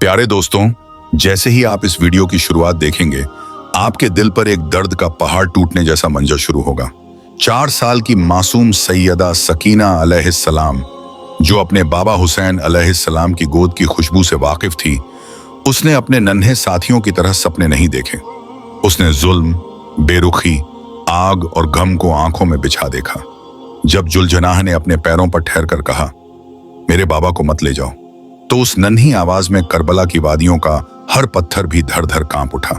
प्यारे दोस्तों, जैसे ही आप इस वीडियो की शुरुआत देखेंगे, आपके दिल पर एक दर्द का पहाड़ टूटने जैसा मंजर शुरू होगा। 4 साल की मासूम सैयदा सकीना अलैहिस्सलाम, जो अपने बाबा हुसैन अलैहिस्सलाम की गोद की खुशबू से वाकिफ थी, उसने अपने नन्हे साथियों की तरह सपने नहीं देखे। उसने जुल्म, बेरुखी, आग और गम को आंखों में बिछा देखा। जब जुलजनाह ने अपने पैरों पर ठहर कर कहा, मेरे बाबा को मत ले जाओ, तो उस नन्ही आवाज में करबला की वादियों का हर पत्थर भी धर धर कांप उठा।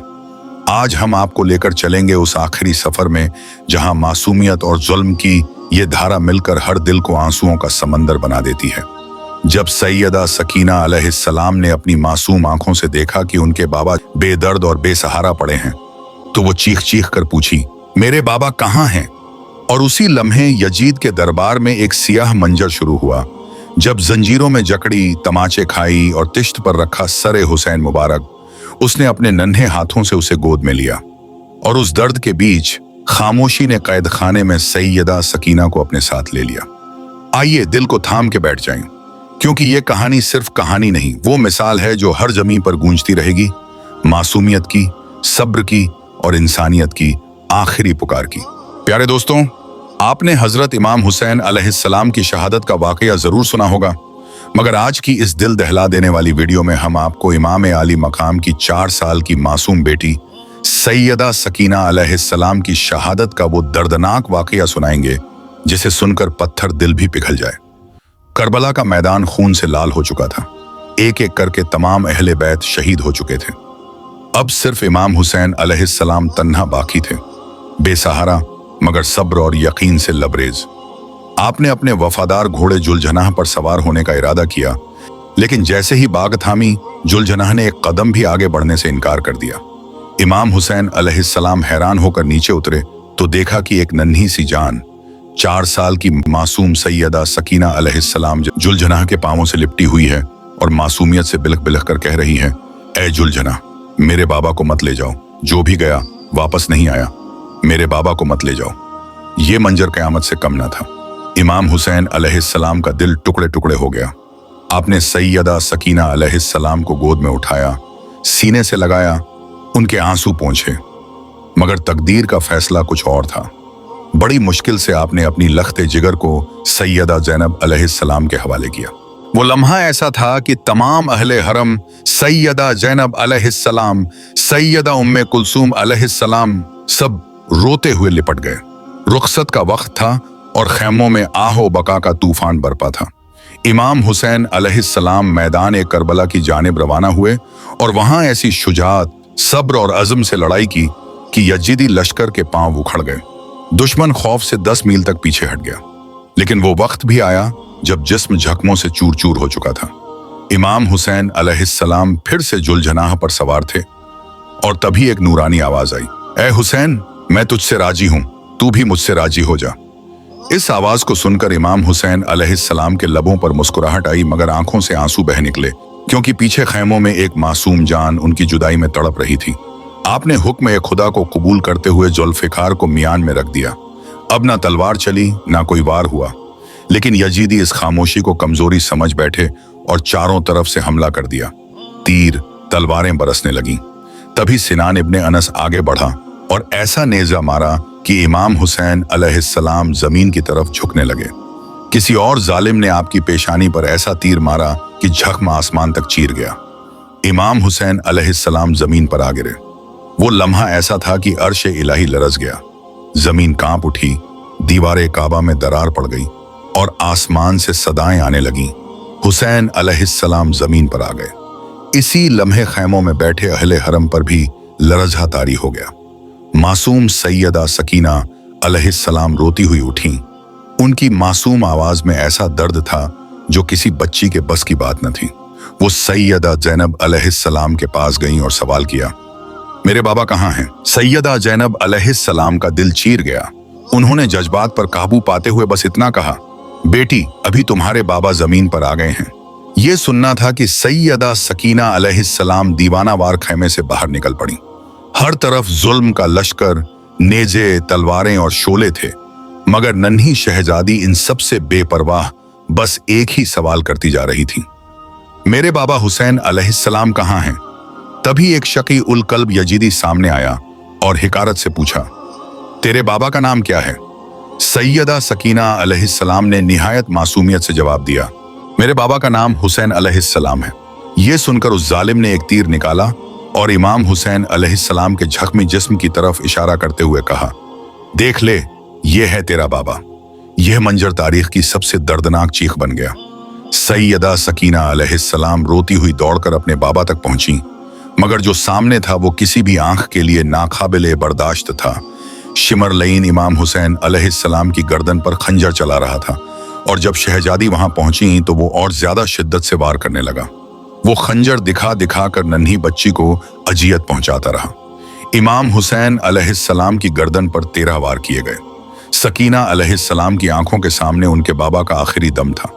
आज हम आपको लेकर चलेंगे उस आखिरी सफर में जहां मासूमियत और जुल्म की ये धारा मिलकर हर दिल को आंसुओं का समंदर बना देती है। जब सैयदा सकीना अलैहिस्सलाम ने अपनी मासूम आंखों से देखा कि उनके बाबा बेदर्द और बेसहारा पड़े हैं, तो वो चीख चीख कर पूछी, मेरे बाबा कहाँ हैं? और उसी लम्हे यजीद के दरबार में एक सियाह मंजर शुरू हुआ। जब जंजीरों में जकड़ी, तमाचे खाई और तिश्त पर रखा सरे हुसैन मुबारक, उसने अपने नन्हे हाथों से उसे गोद में लिया और उस दर्द के बीच खामोशी ने कैद खाने में सैयदा सकीना को अपने साथ ले लिया। आइए दिल को थाम के बैठ जाएं, क्योंकि ये कहानी सिर्फ कहानी नहीं, वो मिसाल है जो हर जमीन पर गूंजती रहेगी, मासूमियत की, सब्र की और इंसानियत की आखिरी पुकार की। प्यारे दोस्तों, आपने हजरत इमाम हुसैन अलैहिस्सलाम की शहादत का वाकया जरूर सुना होगा, मगर आज की इस दिल दहला देने वाली वीडियो में हम आपको इमाम आली मकाम की 4 साल की मासूम बेटी सैयदा सकीना अलैहिस्सलाम की शहादत का वो दर्दनाक वाकया सुनाएंगे जिसे सुनकर पत्थर दिल भी पिघल जाए। करबला का मैदान खून से लाल हो चुका था। एक एक करके तमाम अहले बैत शहीद हो चुके थे। अब सिर्फ इमाम हुसैन अलैहिस्सलाम तन्हा बाकी थे, बेसहारा मगर सब्र और यकीन से लबरेज। आपने अपने वफादार घोड़े जुलजनाह पर सवार होने का इरादा किया, लेकिन जैसे ही बाग थामी, जुलजनाह ने एक कदम भी आगे बढ़ने से इनकार कर दिया। इमाम हुसैन अलैहिस्सलाम हैरान होकर नीचे उतरे तो देखा कि एक नन्ही सी जान, 4 साल की मासूम सैयदा सकीना अलैहिस्सलाम जुलजनाह के पांवों से लिपटी हुई है और मासूमियत से बिलख बिलख कर कह रही है, ऐ जुलजनाह, मेरे बाबा को मत ले जाओ, जो भी गया वापस नहीं आया, मेरे बाबा को मत ले जाओ। ये मंजर कयामत से कम न था। इमाम हुसैन अलैहिस्सलाम का दिल टुकड़े टुकड़े हो गया। आपने सैयदा सकीना अलैहिस्सलाम को गोद में उठाया, सीने से लगाया, उनके आंसू पोंछे, मगर तकदीर का फैसला कुछ और था। बड़ी मुश्किल से आपने अपनी लख्ते जिगर को सैयदा ज़ैनब अलैहिस्सलाम के हवाले किया। वो लम्हा ऐसा था कि तमाम अहले हरम सैयदा ज़ैनब अलैहिस्सलाम, सैयदा उम्मे कुलसूम अलैहिस्सलाम सब रोते हुए लिपट गए। रुखसत का वक्त था और खैमों में आहो बका का तूफान बरपा था। इमाम हुसैन अलैहिस्सलाम मैदान करबला की जानिब रवाना हुए और वहां ऐसी शुजात, सब्र और अज़्म से लड़ाई की कि यजीदी लश्कर के पांव उखड़ गए। दुश्मन खौफ से 10 मील तक पीछे हट गया। लेकिन वो वक्त भी आया जब जिस्म जख्मों से चूर चूर हो चुका था। इमाम हुसैन अलैहिस्सलाम फिर से जुलजनाह पर सवार थे और तभी एक नूरानी आवाज आई, ऐ हुसैन, मैं तुझसे राजी हूं, तू भी मुझसे राजी हो जा। इस आवाज को सुनकर इमाम हुसैन अलैहिस्सलाम के लबों पर मुस्कुराहट आई, मगर आंखों से आंसू बह निकले, क्योंकि पीछे खैमों में एक मासूम जान उनकी जुदाई में तड़प रही थी। आपने हुक्म खुदा को कबूल करते हुए जुल्फ़िकार को मियान में रख दिया। अब ना तलवार चली, ना कोई वार हुआ, लेकिन यजीदी इस खामोशी को कमजोरी समझ बैठे और चारों तरफ से हमला कर दिया। तीर, तलवारें बरसने लगीं। तभी सिनान इब्ने अनस आगे बढ़ा और ऐसा नेजा मारा कि इमाम हुसैन अलैहिस्सलाम जमीन की तरफ झुकने लगे। किसी और जालिम ने आपकी पेशानी पर ऐसा तीर मारा कि जख्म आसमान तक चीर गया। इमाम हुसैन अलैहिस्सलाम जमीन पर आ गिरे। वो लम्हा ऐसा था कि अर्श इलाही लरज गया। जमीन कांप उठी, दीवारे काबा में दरार पड़ गई और आसमान से सदाएं आने लगीं। हुसैन अलैहिस्सलाम जमीन पर आ गए। इसी लम्हे खैमों में बैठे अहले हरम पर भी लरज़ा तारी हो गया। मासूम सैयदा सकीना अलैहिस्सलाम रोती हुई उठी। उनकी मासूम आवाज में ऐसा दर्द था जो किसी बच्ची के बस की बात न थी। वो सैयदा ज़ैनब अलैहिस्सलाम के पास गईं और सवाल किया, मेरे बाबा कहाँ हैं? सैयदा ज़ैनब अलैहिस्सलाम का दिल चीर गया। उन्होंने जज्बात पर काबू पाते हुए बस इतना कहा, बेटी, अभी तुम्हारे बाबा जमीन पर आ गए हैं। ये सुनना था कि सैयदा सकीना अलैहिस्सलाम दीवानावार खैमे से बाहर निकल पड़ी। हर तरफ जुल्म का लश्कर, नेजे, तलवारें और शोले थे, मगर नन्ही शहजादी इन सब से बेपरवाह बस एक ही सवाल करती जा रही थी, मेरे बाबा हुसैन अलैहिस्सलाम कहाँ हैं? तभी एक शकी उल कल्ब यजीदी सामने आया और हिकारत से पूछा, तेरे बाबा का नाम क्या है? सैयदा सकीना अलैहिस्सलाम ने निहायत मासूमियत से जवाब दिया, मेरे बाबा का नाम हुसैन अलैहिस्सलाम है। यह सुनकर उस जालिम ने एक तीर निकाला और इमाम हुसैन अलैहिस्सलाम के जख्मी जिस्म की तरफ इशारा करते हुए कहा, देख ले, यह है तेरा बाबा। यह मंजर तारीख की सबसे दर्दनाक चीख बन गया। सैयदा सकीना अलैहिस्सलाम रोती हुई दौड़कर अपने बाबा तक पहुंची, मगर जो सामने था वो किसी भी आंख के लिए नाकाबिले बर्दाश्त था। शिमर लईन इमाम हुसैन अलैहिस्सलाम की गर्दन पर खंजर चला रहा था और जब शहजादी वहां पहुंची तो वो और ज्यादा शिद्दत से वार करने लगा। वो खंजर दिखा दिखा कर नन्ही बच्ची को अजियत पहुंचाता रहा। इमाम हुसैन अलैहिस्सलाम की गर्दन पर 13 वार किए गए। सकीना अलैहिस्सलाम की आंखों के सामने उनके बाबा का आखिरी दम था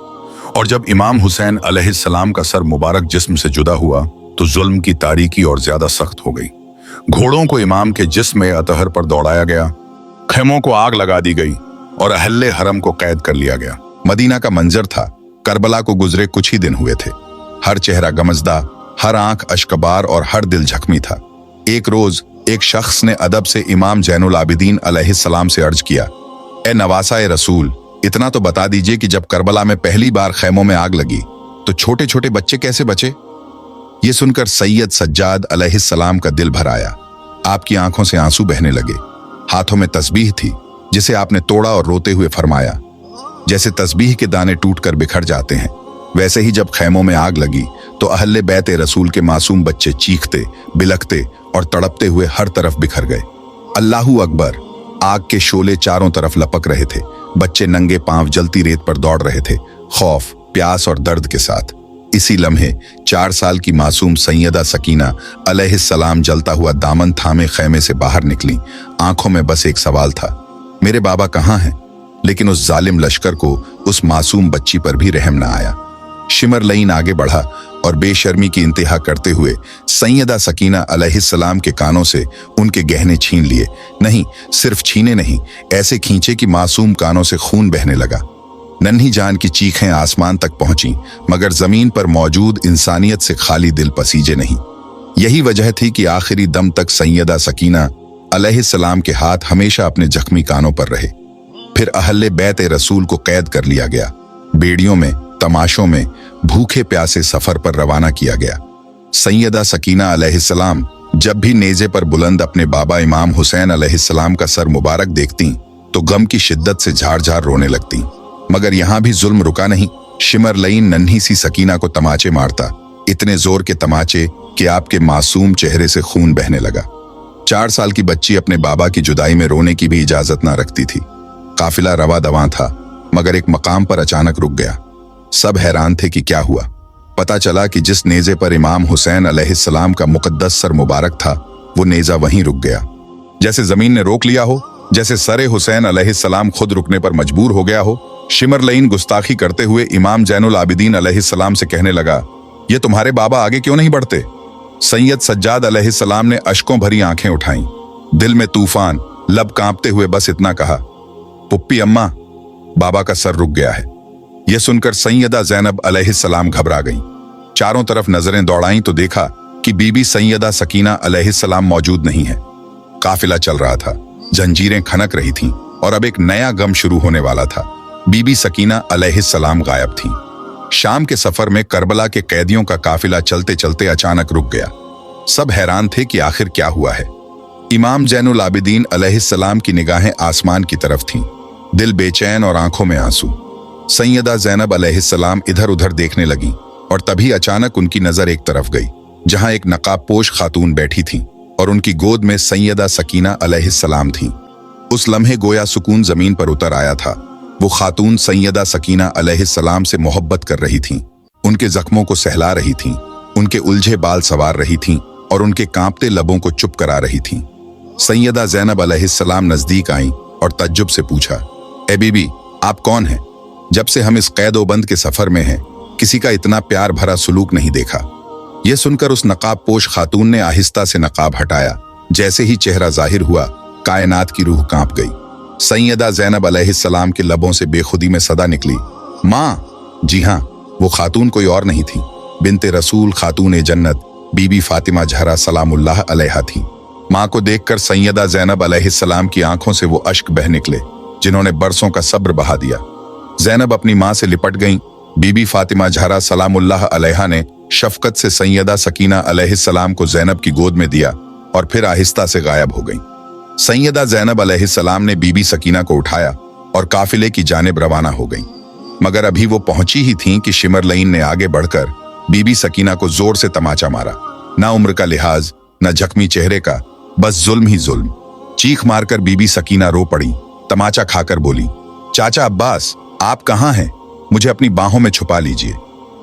और जब इमाम हुसैन अलैहिस्सलाम का सर मुबारक जिस्म से जुदा हुआ तो जुल्म की तारीकी और ज्यादा सख्त हो गई। घोड़ों को इमाम के जिस्म अतहर पर दौड़ाया गया, खेमों को आग लगा दी गई और अहले हरम को कैद कर लिया गया। मदीना का मंजर था, करबला को गुजरे कुछ ही दिन हुए थे। हर चेहरा गमजदा, हर आंख अश्कबार और हर दिल जख्मी था। एक रोज एक शख्स ने अदब से इमाम जैनुल आबिदीन अलैहिस्सलाम से अर्ज किया, ए नवासा रसूल, इतना तो बता दीजिए कि जब करबला में पहली बार खैमों में आग लगी तो छोटे छोटे बच्चे कैसे बचे? ये सुनकर सैयद सज्जाद अलैहिस्सलाम का दिल भर आया। आपकी आंखों से आंसू बहने लगे। हाथों में तस्बीह थी जिसे आपने तोड़ा और रोते हुए फरमाया, जैसे तस्बीह के दाने टूटकर बिखर जाते हैं वैसे ही जब खैमों में आग लगी तो अहले बैत रसूल के मासूम बच्चे चीखते, बिलखते और तड़पते हुए हर तरफ बिखर गए। अल्लाहू अकबर। आग के शोले चारों तरफ लपक रहे थे। बच्चे नंगे पांव जलती रेत पर दौड़ रहे थे, खौफ, प्यास और दर्द के साथ। इसी लम्हे 4 साल की मासूम सैयदा सकीना अलैहिस्सलाम जलता हुआ दामन थामे खैमे से बाहर निकली। आंखों में बस एक सवाल था, मेरे बाबा कहाँ हैं? लेकिन उस जालिम लश्कर को उस मासूम बच्ची पर भी रहम न आया। शिमर लईन आगे बढ़ा और बेशर्मी की इंतहा करते हुए सैयदा सकीना अलैहिस्सलाम के कानों से उनके गहने छीन लिए। नहीं, सिर्फ छीने नहीं, ऐसे खींचे कि मासूम कानों से खून बहने लगा। नन्ही जान की चीखें आसमान तक पहुंची, मगर जमीन पर मौजूद इंसानियत से खाली दिल पसीजे नहीं। यही वजह थी कि आखिरी दम तक सैयदा सकीना अलैहिस्सलाम के हाथ हमेशा अपने जख्मी कानों पर रहे। फिर अहले बैत रसूल को कैद कर लिया गया। बेड़ियों में, तमाशों में भूखे प्यासे सफर पर रवाना किया गया। सैयदा सकीना अलैहिस्सलाम जब भी नेज़े पर बुलंद अपने बाबा इमाम हुसैन अलैहिस्सलाम का सर मुबारक देखती तो गम की शिद्दत से झार झार रोने लगती। मगर यहां भी जुल्म रुका नहीं। शिमर लईन नन्ही सी सकीना को तमाचे मारता, इतने जोर के तमाचे कि आपके मासूम चेहरे से खून बहने लगा। 4 साल की बच्ची अपने बाबा की जुदाई में रोने की भी इजाजत ना रखती थी। काफिला रवा दवा था, मगर एक मकाम पर अचानक रुक गया। सब हैरान थे कि क्या हुआ। पता चला कि जिस नेज़े पर इमाम हुसैन अलैहिस्सलाम का मुकद्दस सर मुबारक था, वो नेज़ा वहीं रुक गया। जैसे जमीन ने रोक लिया हो, जैसे सरे हुसैन अलैहिस्सलाम खुद रुकने पर मजबूर हो गया हो। शिमर लईन गुस्ताखी करते हुए इमाम जैनुल आबिदीन अलैहिस्सलाम से कहने लगा, ये तुम्हारे बाबा आगे क्यों नहीं बढ़ते? सैयद सज्जाद अलैहिस्सलाम ने अश्कों भरी आंखें उठाईं, दिल में तूफान, लब कांपते हुए बस इतना कहा, पुप्पी अम्मा, बाबा का सर रुक गया है। यह सुनकर सैयदा ज़ैनब अलैहिस्सलाम घबरा गईं। चारों तरफ नजरें दौड़ाईं तो देखा कि बीबी सैयदा सकीना अलैहिस्सलाम मौजूद नहीं है। काफिला चल रहा था, जंजीरें खनक रही थीं और अब एक नया गम शुरू होने वाला था। बीबी सकीना अलैहिस्सलाम गायब थीं। शाम के सफर में करबला के कैदियों का काफिला चलते चलते अचानक रुक गया। सब हैरान थे कि आखिर क्या हुआ है। इमाम जैनुल आबिदीन अलैहिस्सलाम की निगाहें आसमान की तरफ थीं, दिल बेचैन और आंखों में आंसू। सैयदा ज़ैनब अलैहिस्सलाम इधर उधर देखने लगी और तभी अचानक उनकी नजर एक तरफ गई, जहां एक नकाबपोश खातून बैठी थी और उनकी गोद में सैयदा सकीना अलैहिस्सलाम थी। उस लम्हे गोया सुकून जमीन पर उतर आया था। वो खातून सैयदा सकीना अलैहिस्सलाम से मोहब्बत कर रही थीं, उनके जख्मों को सहला रही थीं, उनके उलझे बाल सवार रही थीं और उनके कांपते लबों को चुप करा रही थीं। सैयदा ज़ैनब अलैहिस्सलाम नजदीक आईं और तज्जुब से पूछा, ए बीबी, आप कौन हैं? जब से हम इस कैदोबंद के सफर में हैं, किसी का इतना प्यार भरा सुलूक नहीं देखा। यह सुनकर उस नकाबपोश खातून ने आहिस्ता से नकाब हटाया। जैसे ही चेहरा जाहिर हुआ, कायनात की रूह कांप गई। सैयदा ज़ैनब अलैहिस्सलाम के लबों से बेखुदी में सदा निकली, माँ। जी हाँ, वो खातून कोई और नहीं थी, बिनते रसूल खातून जन्नत बीबी फातिमा जहरा सलामुल्लाह अलैहा थी। माँ को देखकर सैयदा ज़ैनब अलैहिस्सलाम की आंखों से वो अश्क बह निकले जिन्होंने बरसों का सब्र बहा दिया। ज़ैनब अपनी माँ से लिपट गईं। बीबी फातिमा जहरा सलामुल्लाह अलैहा ने शफकत से सैयदा सकीना अलैहिस्सलाम को ज़ैनब की गोद में दिया और फिर आहिस्ता से गायब हो गईं। सैयदा ज़ैनब अलैहिस्सलाम ने बीबी सकीना को उठाया और काफिले की जानिब रवाना हो गईं। मगर अभी वो पहुंची ही थीं कि शिमरलईन ने आगे बढ़कर बीबी सकीना को जोर से तमाचा मारा। ना उम्र का लिहाज, न जख्मी चेहरे का, बस जुल्म ही जुल्म। चीख मारकर बीबी सकीना रो पड़ी। तमाचा खाकर बोली, चाचा अब्बास, आप कहाँ हैं? मुझे अपनी बाहों में छुपा लीजिए।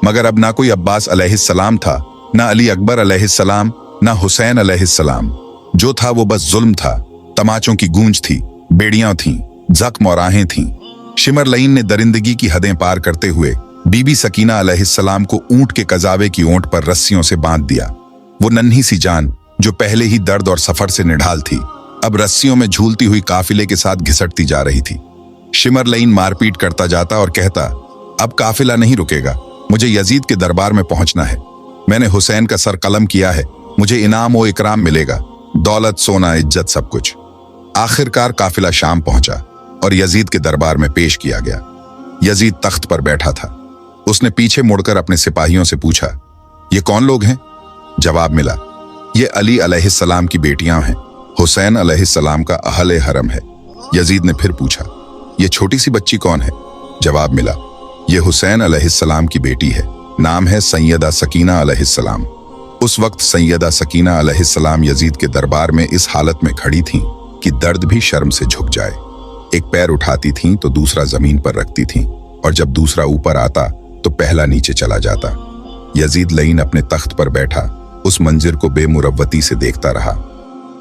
मगर अब ना कोई अब्बास अलैहिस्सलाम था, ना अली अकबर अलैहिस्सलाम, ना हुसैन अलैहिस्सलाम। जो था वो बस जुल्म था। तमाचों की गूंज थी, बेड़ियां थीं, जख्म और आहें थीं। शिमरलईन ने दरिंदगी की हदें पार करते हुए बीबी सकीना अलैहिस्सलाम को ऊंट के कजावे की ओंट पर रस्सियों से बांध दिया। वो नन्ही सी जान जो पहले ही दर्द और सफर से निढाल थी, अब रस्सियों में झूलती हुई काफिले के साथ घिसटती जा रही थी। शिमरलईन मारपीट करता जाता और कहता, अब काफिला नहीं रुकेगा, मुझे यजीद के दरबार में पहुंचना है। मैंने हुसैन का सर कलम किया है, मुझे इनाम व इकराम मिलेगा, दौलत, सोना, इज्जत, सब कुछ। आखिरकार काफिला शाम पहुंचा और यजीद के दरबार में पेश किया गया। यजीद तख्त पर बैठा था। उसने पीछे मुड़कर अपने सिपाहियों से पूछा, ये कौन लोग हैं? जवाब मिला, ये अली अलैहिस्सलाम की बेटियां हैं, हुसैन अलैहिस्सलाम का अहले हरम है। यजीद ने फिर पूछा, ये छोटी सी बच्ची कौन है? जवाब मिला, ये हुसैन अलैहिस्सलाम की बेटी है, नाम है सैयदा सकीना अलैहिस्सलाम। उस वक्त सैयदा सकीना अलैहिस्सलाम यजीद के दरबार में इस हालत में खड़ी थीं कि दर्द भी शर्म से झुक जाए। एक पैर उठाती थीं तो दूसरा जमीन पर रखती थीं, और जब दूसरा ऊपर आता तो पहला नीचे चला जाता। यजीद लईन अपने तख्त पर बैठा उस मंजिर को बेमुरव्वती से देखता रहा,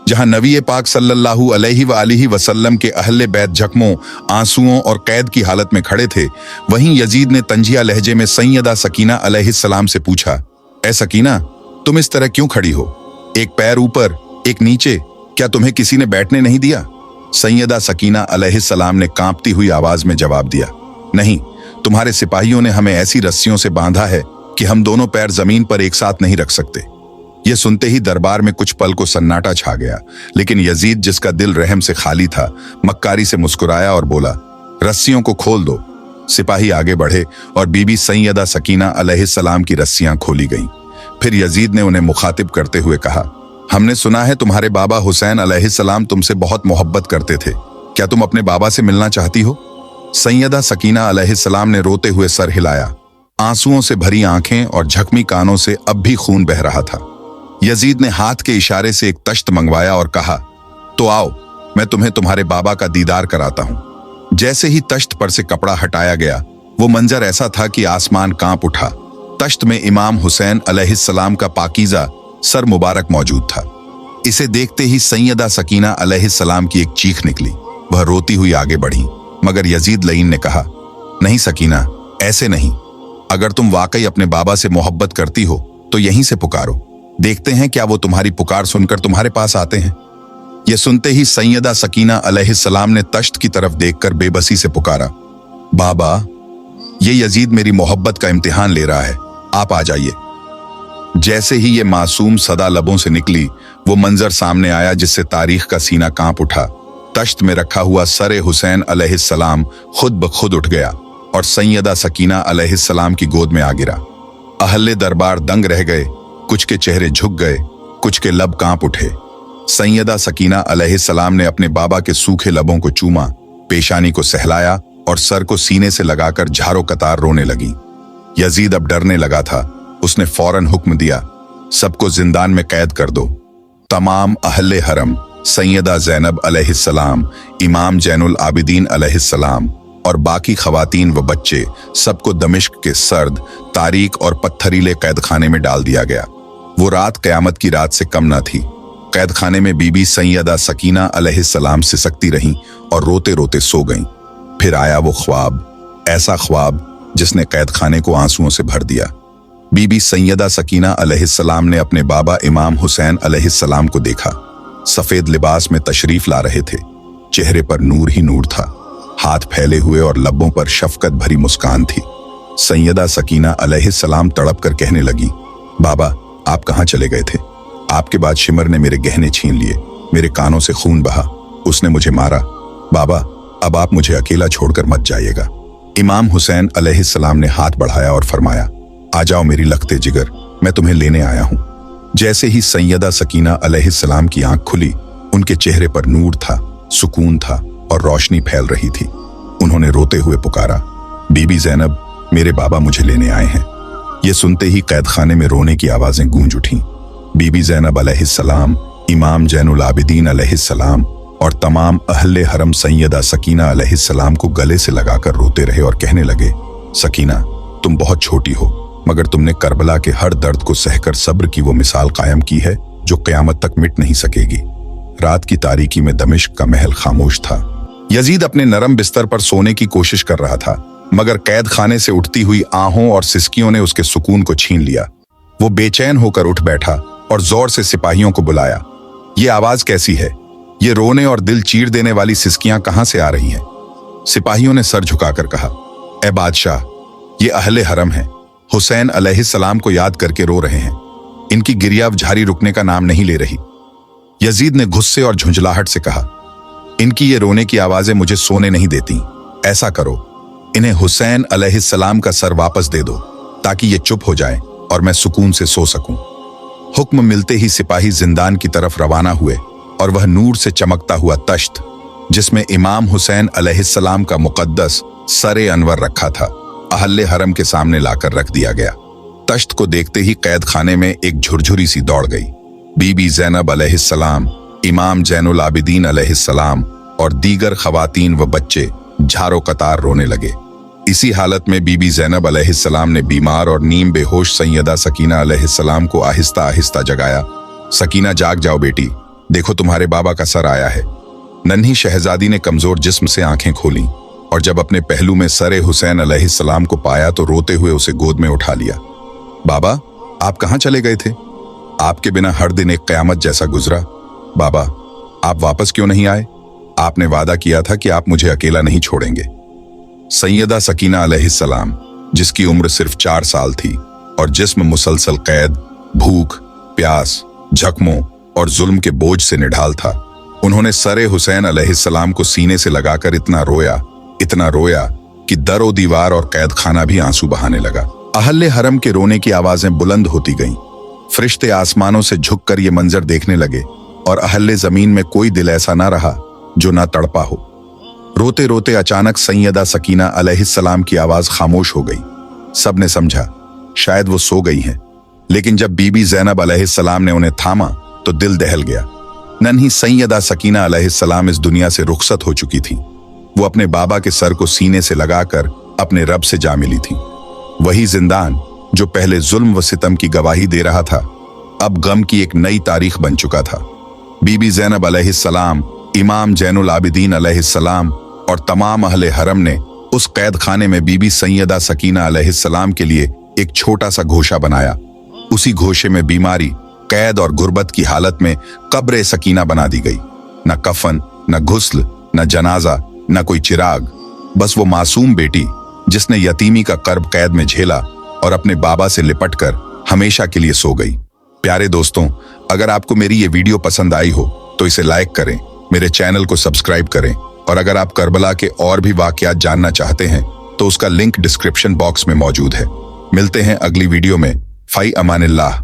जहां नबी पाक सल्लल्लाहु अलैहि वसल्लम के अहले बैत जख्मों, आंसुओं और कैद की हालत में खड़े थे। वहीं यजीद ने तंजिया लहजे में सैयदा सकीना अलैहिस्सलाम से पूछा, ए सकीना, तुम इस तरह क्यों खड़ी हो? एक पैर ऊपर, एक नीचे, क्या तुम्हें किसी ने बैठने नहीं दिया? सैयदा सकीना अलैहिस्सलाम ने कांपती हुई आवाज में जवाब दिया, नहीं, तुम्हारे सिपाहियों ने हमें ऐसी रस्सियों से बांधा है कि हम दोनों पैर जमीन पर एक साथ नहीं रख सकते। यह सुनते ही दरबार में कुछ पल को सन्नाटा छा गया, लेकिन यजीद, जिसका दिल रहम से खाली था, मक्कारी से मुस्कुराया और बोला, रस्सियों को खोल दो। सिपाही आगे बढ़े और बीबी सैयदा सकीना अलैहिस्सलाम की रस्सियां खोली गईं। फिर यजीद ने उन्हें मुखातिब करते हुए कहा, हमने सुना है तुम्हारे बाबा हुसैन अलैहिस्सलाम तुमसे बहुत मोहब्बत करते थे, क्या तुम अपने बाबा से मिलना चाहती हो? सैयदा सकीना अलैहिस्सलाम ने रोते हुए सर हिलाया। आंसुओं से भरी आंखें और झकमी कानों से अब भी खून बह रहा था। यजीद ने हाथ के इशारे से एक तश्त मंगवाया और कहा, तो आओ, मैं तुम्हें तुम्हारे बाबा का दीदार कराता हूं। जैसे ही तश्त पर से कपड़ा हटाया गया, वो मंजर ऐसा था कि आसमान कांप उठा। तश्त में इमाम हुसैन अलैहिस्सलाम का पाकीज़ा सर मुबारक मौजूद था। इसे देखते ही सैयदा सकीना अलैहिस्सलाम की एक चीख निकली। वह रोती हुई आगे बढ़ी, मगर यजीद लईन ने कहा, नहीं सकीना, ऐसे नहीं। अगर तुम वाकई अपने बाबा से मोहब्बत करती हो तो यहीं से पुकारो, देखते हैं क्या वो तुम्हारी पुकार सुनकर तुम्हारे पास आते हैं। यह सुनते ही सैयदा सकीना अलैहिस्सलाम ने तश्त की तरफ देखकर बेबसी से पुकारा, बाबा, ये यजीद मेरी मोहब्बत का इम्तिहान ले रहा है, आप आ जाइए। जैसे ही ये मासूम सदा लबों से निकली, वो मंजर सामने आया जिससे तारीख का सीना कांप उठा। तश्त में रखा हुआ सरे हुसैन अलैहिस्सलाम खुद ब खुद उठ गया और सैयदा सकीना अलैहिस्सलाम की गोद में आ गिरा। अहले दरबार दंग रह गए, कुछ के चेहरे झुक गए, कुछ के लब कांप उठे। सैयदा सकीना अलैहिस्सलाम ने अपने बाबा के सूखे लबों को चूमा, पेशानी को सहलाया और सर को सीने से लगाकर झारो कतार रोने लगी। यजीद अब डरने लगा था। उसने फौरन हुक्म दिया, सबको जिंदान में कैद कर दो। तमाम अहले हरम, सैयदा ज़ैनब अलैहिस्सलाम, इमाम जैनुल आबिदीन अलैहिस्सलाम और बाकी खवातीन व बच्चे, सबको दमिश्क के सर्द, तारीक और पत्थरीले कैदखाने में डाल दिया गया। वो रात क़यामत की रात से कम न थी। कैदखाने में बीबी सैयदा सकीना अलैहिस्सलाम सिसकती रहीं और रोते रोते सो गईं। फिर आया वो ख्वाब, ऐसा ख्वाब जिसने कैदखाने को आंसुओं से भर दिया। बीबी सैयदा सकीना अलैहिस्सलाम ने अपने बाबा इमाम हुसैन अलैहिस्सलाम को देखा। सफेद लिबास में तशरीफ ला रहे थे, चेहरे पर नूर ही नूर था, हाथ फैले हुए और लबों पर शफकत भरी मुस्कान थी। सैयदा सकीना अलैहिस्सलाम तड़प कर कहने लगी, बाबा आप कहाँ चले गए थे? आपके बाद शिमर ने मेरे गहने छीन लिए, मेरे कानों से खून बहा, उसने मुझे मारा। बाबा अब आप मुझे अकेला छोड़कर मत जाइएगा। इमाम हुसैन अलैहिस्सलाम ने हाथ बढ़ाया और फरमाया, आ जाओ मेरी लखते जिगर, मैं तुम्हें लेने आया हूं। जैसे ही सैयदा सकीना अलैहिस्सलाम की आंख खुली, उनके चेहरे पर नूर था, सुकून था और रोशनी फैल रही थी। उन्होंने रोते हुए पुकारा, बीबी ज़ैनब, मेरे बाबा मुझे लेने आए हैं। ये सुनते ही कैद खाने में रोने की आवाजें गूंज उठीं। बीबी ज़ैनब अलैहिस्सलाम, इमाम जैनुल आबिदीन अलैहिस्सलाम और तमाम अहले हरम सैयदा सकीना अलैहिस्सलाम को गले से लगाकर रोते रहे और कहने लगे, सकीना तुम बहुत छोटी हो, मगर तुमने करबला के हर दर्द को सहकर सब्र की वो मिसाल कायम की है जो क़यामत तक मिट नहीं सकेगी। रात की तारीकी में दमिश्क का महल खामोश था। यजीद अपने नरम बिस्तर पर सोने की कोशिश कर रहा था, मगर कैद खाने से उठती हुई आहों और सिसकियों ने उसके सुकून को छीन लिया। वो बेचैन होकर उठ बैठा और जोर से सिपाहियों को बुलाया। ये आवाज कैसी है? ये रोने और दिल चीर देने वाली सिसकियां कहां से आ रही हैं? सिपाहियों ने सर झुकाकर कहा, ए बादशाह, ये अहले हरम हैं, हुसैन अलैहिस्सलाम को याद करके रो रहे हैं। इनकी गिरियावझारी रुकने का नाम नहीं ले रही। यजीद ने गुस्से और झुंझलाहट से कहा, इनकी ये रोने की आवाजें मुझे सोने नहीं देती। ऐसा करो, इन्हें हुसैन अलैहिस्सलाम का सर वापस दे दो ताकि ये चुप हो जाए और मैं सुकून से सो सकूं। हुक्म मिलते ही सिपाही जिंदान की तरफ रवाना हुए और वह नूर से चमकता हुआ तश्त, जिसमें इमाम हुसैन अलैहिस्सलाम का मुकद्दस सरे अनवर रखा था, अहले हरम के सामने लाकर रख दिया गया। तश्त को देखते ही कैद खाने में एक झुरझुरी सी दौड़ गई। बीबी ज़ैनब अलैहिस्सलाम, इमाम जैनुल आबिदीन अलैहिस्सलाम और दीगर खवातीन व बच्चे झारो कतार रोने लगे। इसी हालत में बीबी ज़ैनब अलैहिस्सलाम ने बीमार और नीम बेहोश सैयदा सकीना अलैहिस्सलाम को आहिस्ता आहिस्ता जगाया। सकीना जाग जाओ बेटी, देखो तुम्हारे बाबा का सर आया है। नन्ही शहजादी ने कमजोर जिस्म से आंखें खोलीं और जब अपने पहलू में सरे हुसैन अलैहिस्सलाम को पाया तो रोते हुए उसे गोद में उठा लिया। बाबा आप कहाँ चले गए थे? आपके बिना हर दिन एक क़यामत जैसा गुजरा। बाबा आप वापस क्यों नहीं आए? आपने वादा किया था कि आप मुझे अकेला नहीं छोड़ेंगे। सैयदा सकीना अलैहिस्सलाम, जिसकी उम्र सिर्फ 4 साल थी और जिस्म मुसलसल कैद, भूख, प्यास, जख्मों और जुल्म के बोझ से निढाल था, उन्होंने सरे हुसैन अलैहिस्सलाम को सीने से लगाकर इतना रोया कि दरो दीवार और कैद खाना भी आंसू बहाने लगा। अहले हरम के रोने की आवाजें बुलंद होती गईं। फरिश्ते आसमानों से झुककर ये मंजर देखने लगे और अहले जमीन में कोई दिल ऐसा ना रहा जो ना तड़पा हो। रोते रोते अचानक सैयदा सकीना अलैहिस्सलाम की आवाज खामोश हो गई। सबने समझा शायद वो सो गई हैं, लेकिन जब बीबी ज़ैनब अलैहिस्सलाम ने उन्हें थामा तो दिल दहल गया। नन्ही सैयदा सकीना अलैहिस्सलाम इस दुनिया से रुखसत हो चुकी थी। वो अपने बाबा के सर को सीने से लगाकर अपने रब से जा मिली थी। वही जिंदान जो पहले जुल्म व सितम की गवाही दे रहा था, अब गम की एक नई तारीख बन चुका था। बीबी ज़ैनब अलैहिस्सलाम, इमाम जैनुल आबिदीन अलैहिस्सलाम और तमाम अहले हरम ने उस कैद खाने में बीबी सैयदा सकीना अलैहिस्सलाम के लिए एक छोटा सा घोषा बनाया। उसी घोषे में बीमारी, कैद और गुर्बत की हालत में कब्र सकीना बना दी गई। न कफन, न गुस्ल, न जनाजा, न कोई चिराग, बस वो मासूम बेटी जिसने यतीमी का कर्ब कैद में झेला और अपने बाबा से लिपटकर हमेशा के लिए सो गई। प्यारे दोस्तों, अगर आपको मेरी ये वीडियो पसंद आई हो तो इसे लाइक करें, मेरे चैनल को सब्सक्राइब करें और अगर आप करबला के और भी वाकयात जानना चाहते हैं तो उसका लिंक डिस्क्रिप्शन बॉक्स में मौजूद है। मिलते हैं अगली वीडियो में। फ़ी अमानिल्लाह।